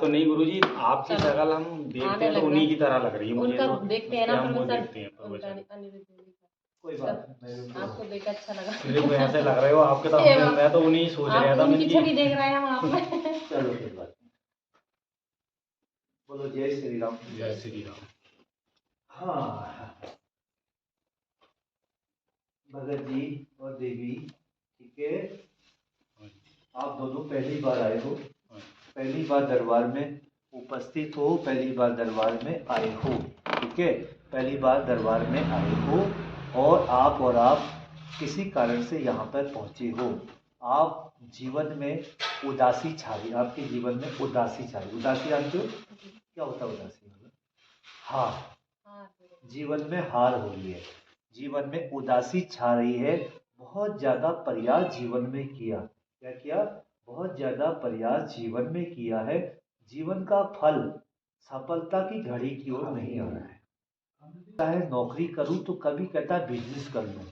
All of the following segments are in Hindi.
तो नहीं गुरुजी, आपकी शक्ल हम देखते हैं तो उन्हीं की तरह लग रही है मुझे। उनका तो देखते हैं ना हम वो प्रोफेसर, देखते हैं प्रोफेसर। कोई बात नहीं, आपको देख अच्छा लगा। मेरे को ऐसे लग रहे हो आपके तो मैं तो उन्हीं सोच रहा था उनकी छवि देख रहे हैं हम आप में। चलो कोई बात नहीं। बोलो जय श्री राम। जय श्री राम। हाँ, भगत जी और देवी, ठीक है, आप दोनों पहली बार आए हो, पहली बार दरबार में उपस्थित हो, पहली बार दरबार में आए हो, ठीक है, पहली बार दरबार में आए हो और आप किसी कारण से यहाँ पर पहुँचे हो। आप जीवन में उदासी छा रही, आपके जीवन में उदासी छा रही। उदासी जानते हो क्या होता है? उदासी मतलब हार, जीवन में हार हो रही है, जीवन में उदासी छा रही है। बहुत ज़्यादा प्रयास जीवन में किया, क्या किया? बहुत ज़्यादा प्रयास जीवन में किया है, जीवन का फल सफलता की घड़ी की ओर नहीं आ रहा है। चाहे नौकरी करूं तो कभी कहता है बिजनेस कर लूं,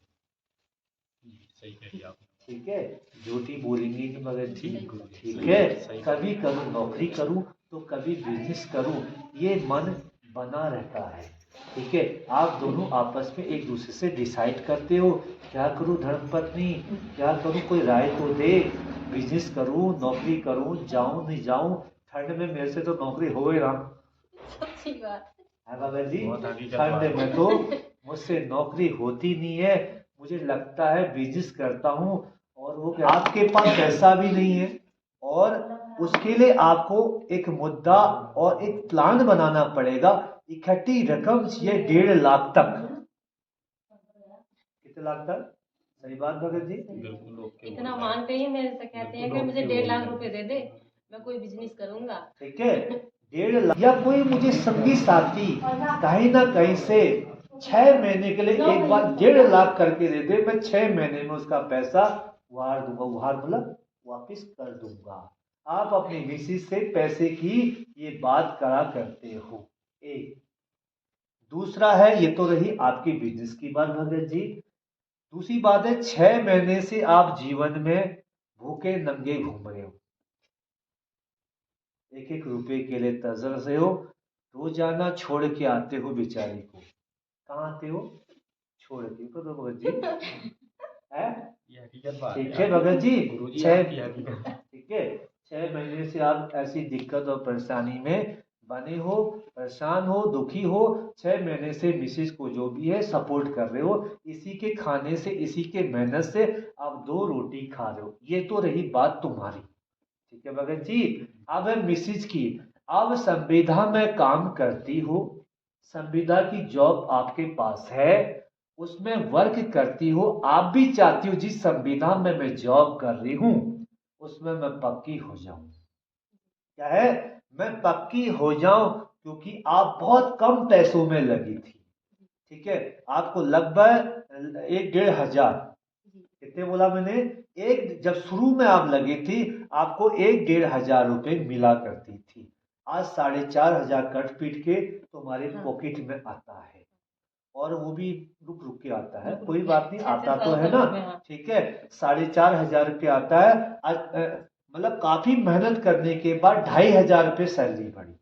सही कही आप, ठीक है, झूठी बोलेंगे कि मगर जी, ठीक है, कभी करूं नौकरी करूं तो कभी बिजनेस करूं, ये मन बना रहता है, ठीक है। आप दोनों आपस में एक दूसरे से डिसाइड करते हो क्या करूं धर्मपत्नी, क्या करूं, कोई राय तो दे, बिजनेस करूं, नौकरी करूं, जाऊं नहीं जाऊं, ठंड में मेरे से तो नौकरी हो ही रहा है बाबा जी, ठंड में तो मुझसे नौकरी होती नहीं है, मुझे लगता है बिजनेस करता हूँ। और वो आपके पास पैसा भी नहीं है और उसके लिए आपको एक मुद्दा और एक प्लान बनाना पड़ेगा। इकट्ठी रकम चाहिए 1.5 लाख तक। कितने लाख तक? सही बात भगत जी? बिल्कुल। इतना मांगते ही मेरे से कहते हैं कि मुझे 1.5 लाख रुपए दे दे, मैं कोई बिजनेस करूंगा, ठीक है, 1.5 लाख या कोई मुझे संगी साथी कहीं ना कहीं से 6 महीने के लिए एक बार 1.5 लाख करके दे दे, मैं 6 महीने में उसका पैसा उधार दूंगा, उधार मतलब वापिस कर दूंगा। आप अपनी मिसेज से पैसे की ये बात करा करते हो। एक दूसरा है, ये तो रही आपकी बिजनेस की बात भगत जी। दूसरी बात है 6 महीने से आप जीवन में भूखे नंगे घूम रहे हो, एक एक रुपए के लिए तजर से हो, रोजाना छोड़ के आते हो बेचारी को। कहाँ आते हो? छोड़ के तो भगत जी है, ठीक है भगत जी, ठीक है, 6 महीने से आप ऐसी दिक्कत और परेशानी में बने हो, परेशान हो, दुखी हो, 6 महीने से मिसेज को जो भी है सपोर्ट कर रहे हो, इसी के खाने से, इसी के मेहनत से आप 2 रोटी खा रहे हो। ये तो रही बात तुम्हारी, ठीक है भगत जी। अब है मिसेज की। अब संविदा में काम करती हो, संविदा की जॉब आपके पास है, उसमें वर्क करती हो, आप भी चाहती हो जिस संविदा में मैं जॉब कर रही हूं उसमें मैं पक्की हो जाऊं। क्या है? मैं पक्की हो जाऊं, क्योंकि आप बहुत कम पैसों में लगी थी, ठीक है, आपको लगभग 1-1.5 हजार, कितने बोला मैंने? एक, जब शुरू में आप लगी थी आपको 1-1.5 हजार रुपए मिला करती थी, आज 4,500 कट पीट के तुम्हारे पॉकेट में आता है, और वो भी रुक रुक के आता है, कोई बात नहीं, आता तो है ना, ठीक है, 4,500 रुपये आता है। मतलब काफी मेहनत करने के बाद 2,500 रुपये सैलरी बढ़ी,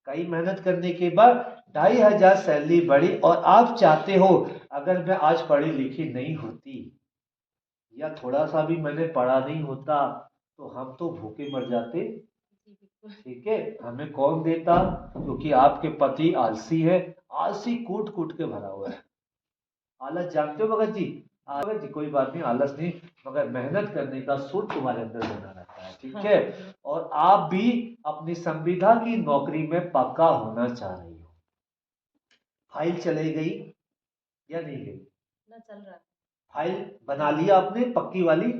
कई मेहनत करने के बाद 2,500 सैलरी बढ़ी। और आप चाहते हो अगर मैं आज पढ़ी लिखी नहीं होती या थोड़ा सा भी मैंने पढ़ा नहीं होता तो हम तो भूखे मर जाते, ठीक है, हमें कौन देता, क्योंकि आपके पति आलसी है, आलसी कूट कूट के भरा हुआ है। आलस जानते हो भगत जी? भगत जी कोई बात नहीं, आलस नहीं, मगर मेहनत करने का सुर तुम्हारे अंदर बना रहता है, ठीक है। और आप भी अपनी संविदा की नौकरी में पक्का होना चाह रही हो। फाइल चले गई या नहीं गई? ना चल रहा है, फाइल बना लिया आपने पक्की वाली?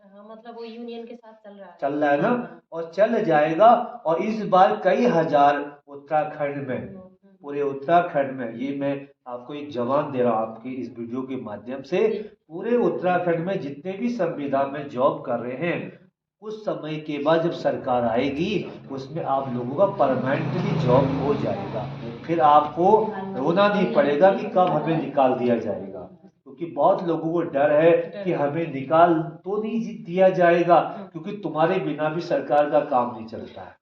हाँ, मतलब वो यूनियन के साथ चल रहा है ना, और चल जाएगा। और इस बार कई हजार उत्तराखंड में, पूरे उत्तराखंड में, ये मैं आपको एक जवाब दे रहा हूँ आपके इस वीडियो के माध्यम से, पूरे उत्तराखंड में जितने भी संविदा में जॉब कर रहे हैं, कुछ समय के बाद जब सरकार आएगी उसमें आप लोगों का परमानेंटली जॉब हो जाएगा, फिर आपको रोना नहीं पड़ेगा कि कब हमें निकाल दिया जाएगा, क्योंकि बहुत लोगों को डर है कि हमें निकाल तो नहीं दिया जाएगा, क्योंकि तुम्हारे बिना भी सरकार का काम नहीं चलता है,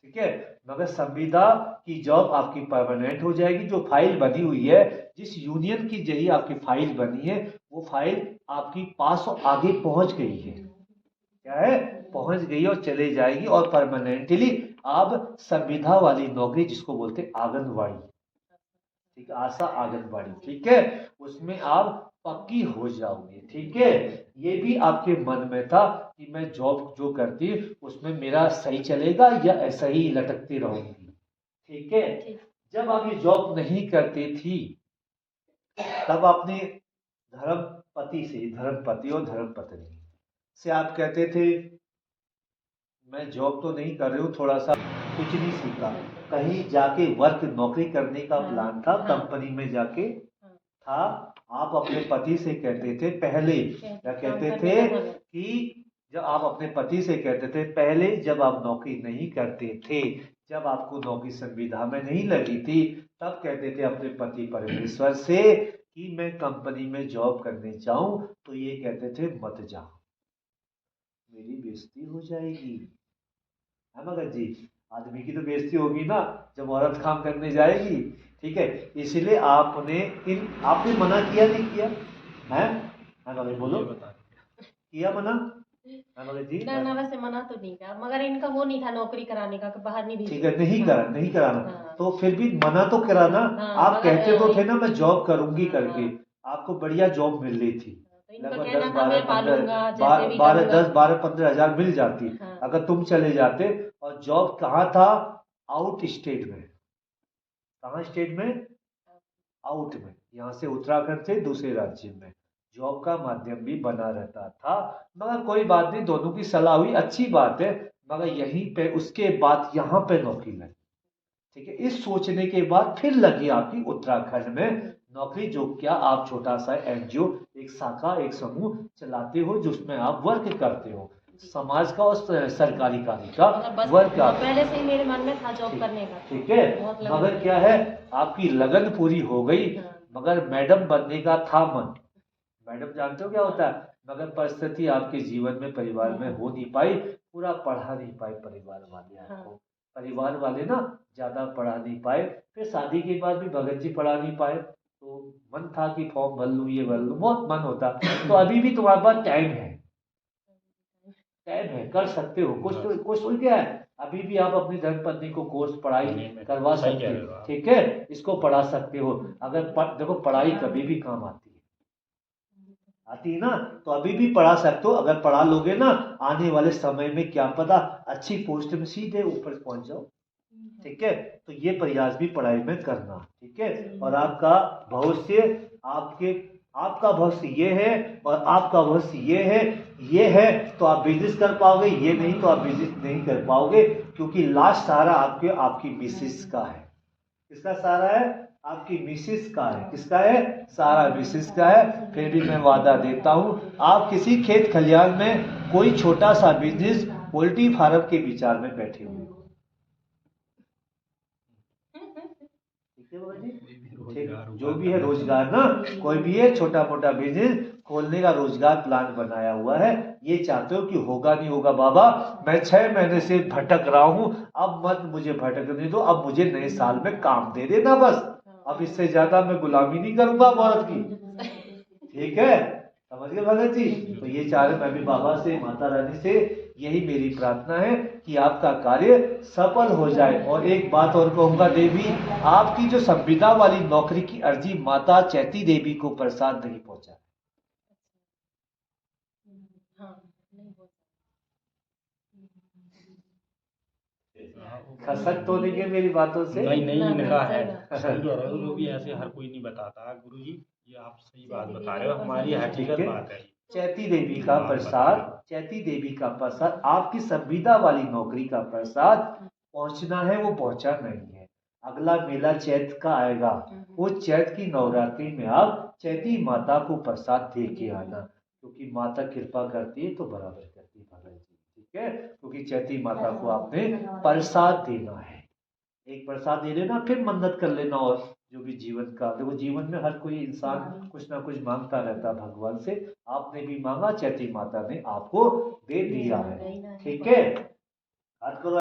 ठीक है। मगर संविदा की जॉब आपकी परमानेंट हो जाएगी। जो फाइल बनी हुई है, जिस यूनियन की जरिए आपकी फाइल बनी है, वो फाइल आपकी पास और आगे पहुंच गई है, क्या है, पहुंच गई और चले जाएगी, और परमानेंटली आप संविदा वाली नौकरी, जिसको बोलते हैं आंगनवाड़ी, ठीक है, आशा आंगनवाड़ी, ठीक है, उसमें आप पक्की हो जाओगे, ठीक है। ये भी आपके मन में था कि मैं जॉब जो करती उसमें मेरा सही चलेगा या ऐसा ही लटकती रहूंगी, ठीक है। जब आप ये जॉब नहीं करती थी, तब आपने धर्मपति और धर्मपत्नी से आप कहते थे मैं जॉब तो नहीं कर रही हूँ, थोड़ा सा कुछ नहीं सीखा, कहीं जाके वर्क नौकरी करने का प्लान था, कंपनी में जाके था। आप अपने पति से कहते थे पहले, क्या कहते थे कि जब आप अपने पति से कहते थे पहले, जब आप नौकरी नहीं करते थे, जब आपको नौकरी संविदा में नहीं लगी थी, तब कहते थे अपने पति परमेश्वर से कि मैं कंपनी में जॉब करने जाऊं, तो ये कहते थे मत जा, मेरी बेइज्जती हो जाएगी, है मगर जी। आदमी की तो बेइज्जती होगी ना जब औरत काम करने जाएगी, ठीक है। इसलिए आपने मना किया नहीं किया है मगर, बोलो किया मना है मगर जी। ना वैसे मना तो नहीं था, मगर इनका वो नहीं था नौकरी कराने का कि बाहर नहीं ठीक है, नहीं कराना, तो फिर भी मना हाँ, तो कराना। आप कहते तो थे ना मैं जॉब करूंगी हाँ, करके, आपको बढ़िया जॉब मिल रही थी, तो इनका लगभग कहना था मैं पालूंगा, जैसे भी 10-12 हजार मिल जाती, हाँ। अगर तुम चले जाते। और जॉब कहाँ था, आउट स्टेट में, कहाँ स्टेट में, आउट में, यहाँ से उत्तराखंड से दूसरे राज्य में जॉब का माध्यम भी बना रहता था। मगर कोई बात नहीं, दोनों की सलाह हुई, अच्छी बात है। मगर यहीं पे उसके बाद यहाँ पे नौकरी लगी, ठीक है। इस सोचने के बाद फिर लगी आपकी उत्तराखंड में नौकरी, जो क्या आप छोटा सा एनजीओ, एक शाखा, एक समूह चलाते हो, जिसमें आप वर्क करते हो, समाज का और सरकारी कार्य का वर्क। पहले से ही मेरे मन में था जॉब करने का, ठीक है। मगर क्या है, आपकी लगन पूरी हो गई, मगर मैडम बनने का था मन। मैडम जानते हो क्या होता है, मगर परिस्थिति आपके जीवन में, परिवार में हो नहीं पाई, पूरा पढ़ा नहीं पाए परिवार वाले आपको, परिवार वाले ना ज्यादा पढ़ा नहीं पाए। फिर शादी के बाद भी भगत जी पढ़ा नहीं पाए, तो मन था कि फॉर्म भर लूँ, ये भर लूँ, बहुत मन होता। तो अभी भी तुम्हारे पास टाइम है, कर सकते हो कुछ तो क्या है, अभी भी आप अपनी धर्मपत्नी को कोर्स पढ़ाई करवा सकते हो, ठीक है, इसको पढ़ा सकते हो। अगर देखो पढ़ाई कभी भी काम आती है ना, तो अभी भी पढ़ा सकते हो। अगर पढ़ा लोगे ना, आने वाले समय में क्या पता अच्छी पोस्ट में सीधे ऊपर पहुंच जाओ, ठीक है। तो ये प्रयास भी पढ़ाई में करना, ठीक है। और आपका भविष्य, आपका भविष्य ये है, और आपका भविष्य ये है, तो आप बिजनेस कर पाओगे, ये नहीं तो आप बिजनेस नहीं कर पाओगे, क्योंकि लास्ट सहारा आपकी मिसेस का है। किसका सहारा है, आपकी मिसेस का है। किसका है, सारा मिसेस का है। फिर भी मैं वादा देता हूं, आप किसी खेत खलियान में कोई छोटा सा बिजनेस, पोल्ट्री फार्म के विचार में बैठे हुए हो, ठीक है बाबा जी, ठीक, जो भी है रोजगार ना, कोई भी है छोटा मोटा बिजनेस खोलने का रोजगार प्लान बनाया हुआ है। ये चाहते हो कि होगा नहीं होगा बाबा, मैं 6 महीने से भटक रहा हूं, अब मत मुझे भटकने दो, अब मुझे नए साल में काम दे देना बस, अब इससे ज्यादा मैं गुलामी नहीं करूंगा औरत की, ठीक है, समझ गए भगत जी। तो ये चाह रहे, मैं भी बाबा से, माता रानी से यही मेरी प्रार्थना है कि आपका कार्य सफल हो जाए। और एक बात और कहूंगा देवी, आपकी जो संविदा वाली नौकरी की अर्जी माता चैती देवी को प्रसाद नहीं पहुंचा, खसक तो नहीं है मेरी बातों से, नहीं इनका है, सही कह रहे हो, जो भी ऐसे हर कोई नहीं बताता गुरुजी, ये आप सही बात बता रहे हो, हमारी हकीकत बात है। चैती देवी का प्रसाद, चैती देवी का प्रसाद, आपकी संविदा वाली नौकरी का प्रसाद पहुंचना है, वो पहुंचा नहीं है। अगला मेला चैत का आएगा, वो चैत की नवरात्रि में आप चैती माता को प्रसाद दे के आना, क्योंकि माता कृपा करती है तो बराबर करती है भगत जी, ठीक है। क्योंकि चैती माता को आपने प्रसाद देना है, एक प्रसाद दे लेना, फिर मन्नत कर लेना, और जो भी जीवन का, देखो जीवन में हर कोई इंसान कुछ ना कुछ मांगता रहता है भगवान से। आपने भी मांगा, चैती माता ने आपको दे दिया है। ठीक है, हाथ करो।